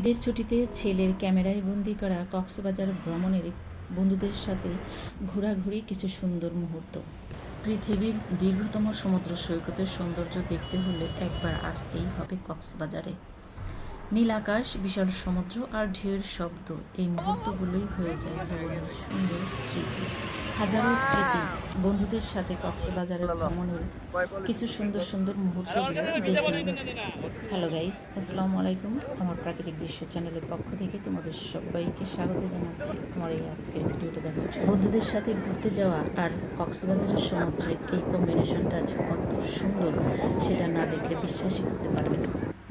ঈদের ছুটিতে ছেলের ক্যামেরায় বন্দি করা কক্সবাজার ভ্রমণের বন্ধুদের সাথে ঘোরাঘুরি কিছু সুন্দর মুহূর্ত। পৃথিবীর দীর্ঘতম সমুদ্র সৈকতের সৌন্দর্য দেখতে হলে একবার আসতেই হবে কক্সবাজারে। নীল আকাশ, বিশাল সমুদ্র আর ঢেউয়ের শব্দ, এই মুহূর্তগুলোই হয়ে যায় জীবনের সুন্দর স্মৃতি। হাজারো স্মৃতি বন্ধুদের সাথে কক্সবাজারের ভ্রমণের কিছু সুন্দর সুন্দর মুহূর্তগুলো দেখে নিন। হ্যালো গাইস, আসসালামু আলাইকুম। আমার প্রাকৃতিক দৃশ্য চ্যানেলের পক্ষ থেকে তোমাদের সবাইকে স্বাগত জানাচ্ছি আমার এই আজকের ভিডিওটা দেখার জন্য। বন্ধুদের সাথে ঘুরতে যাওয়া আর কক্সবাজারের সমুদ্রের এই কম্বিনেশনটা যে কত সুন্দর সেটা না দেখলে বিশ্বাসই করতে পারবে না।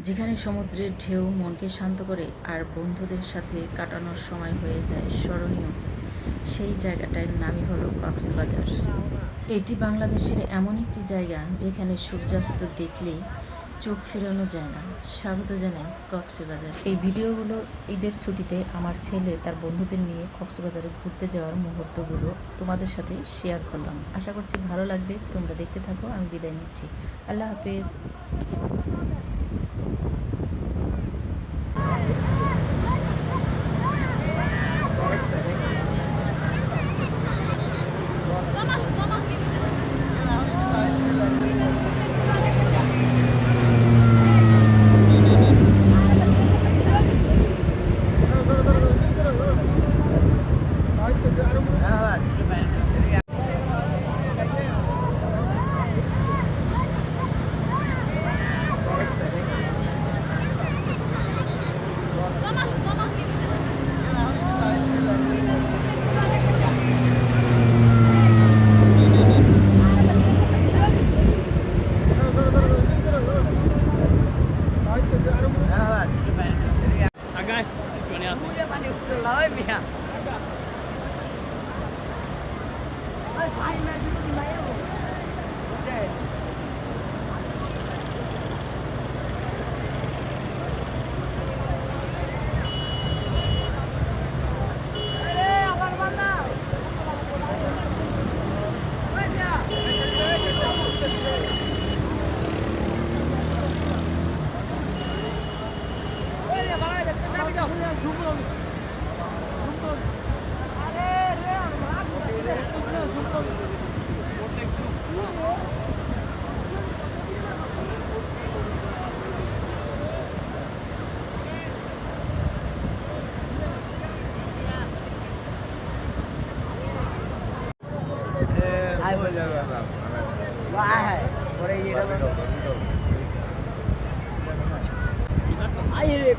যেখানে সমুদ্রের ঢেউ মনকে শান্ত করে আর বন্ধুদের সাথে কাটানোর সময় হয়ে যায় স্মরণীয়, সেই জায়গাটার নামই হলো কক্সবাজার। এটি বাংলাদেশের এমন একটি জায়গা যেখানে সূর্যাস্ত দেখলেই চোখ ফেরানো যায় না। স্বাগত জানাই কক্সবাজার। এই ভিডিওগুলো ঈদের ছুটিতে আমার ছেলে তার বন্ধুদের নিয়ে কক্সবাজারে ঘুরতে যাওয়ার মুহূর্তগুলো তোমাদের সাথে শেয়ার করলাম। আশা করছি ভালো লাগবে, তোমরা দেখতে থাকো। আমি বিদায় নিচ্ছি। আল্লাহ হাফেজ।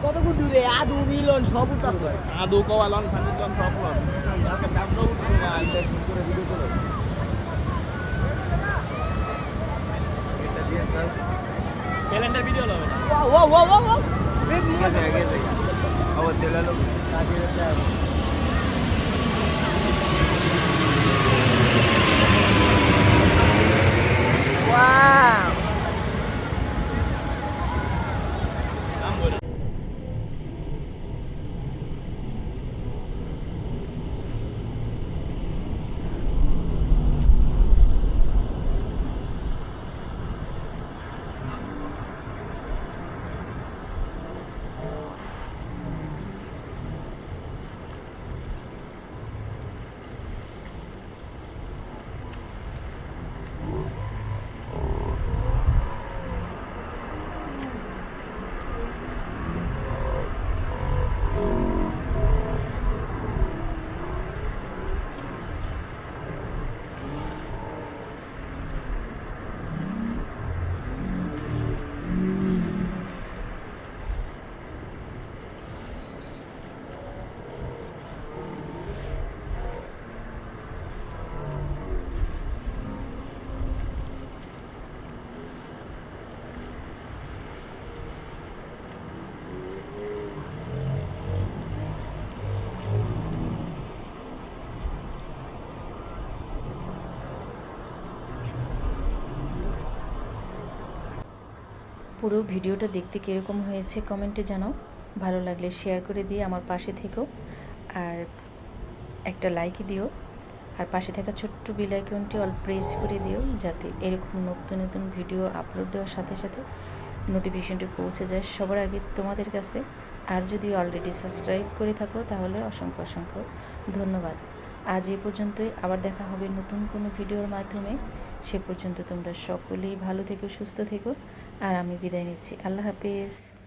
কতক্ষণ দূরে আদু মিলন সব আছে আদু কওয়ালন সানিলন সব ক্যালেন্ডার ভিডিও হবে না ও ও ও ও Wow. পুরো ভিডিওটা দেখতে কীরকম হয়েছে কমেন্টে জানাও। ভালো লাগলে শেয়ার করে দিয়ে আমার পাশে থেকো আর একটা লাইক দিও। আর পাশে থাকা ছোট্ট বেল আইকনটি অল প্রেস করে দিও, যাতে এরকম নতুন নতুন ভিডিও আপলোড দেওয়ার সাথে সাথে নোটিফিকেশনটি পৌঁছে যায় সবার আগে তোমাদের কাছে। আর যদি অলরেডি সাবস্ক্রাইব করে থাকো তাহলে অসংখ্য অসংখ্য ধন্যবাদ। আজ এ পর্যন্তই, আবার দেখা হবে নতুন কোনো ভিডিওর মাধ্যমে। সে পর্যন্ত তোমরা সকলেই ভালো থেকো, সুস্থ থেকো, আর আমি বিদায় নিচ্ছি। আল্লাহ হাফেজ।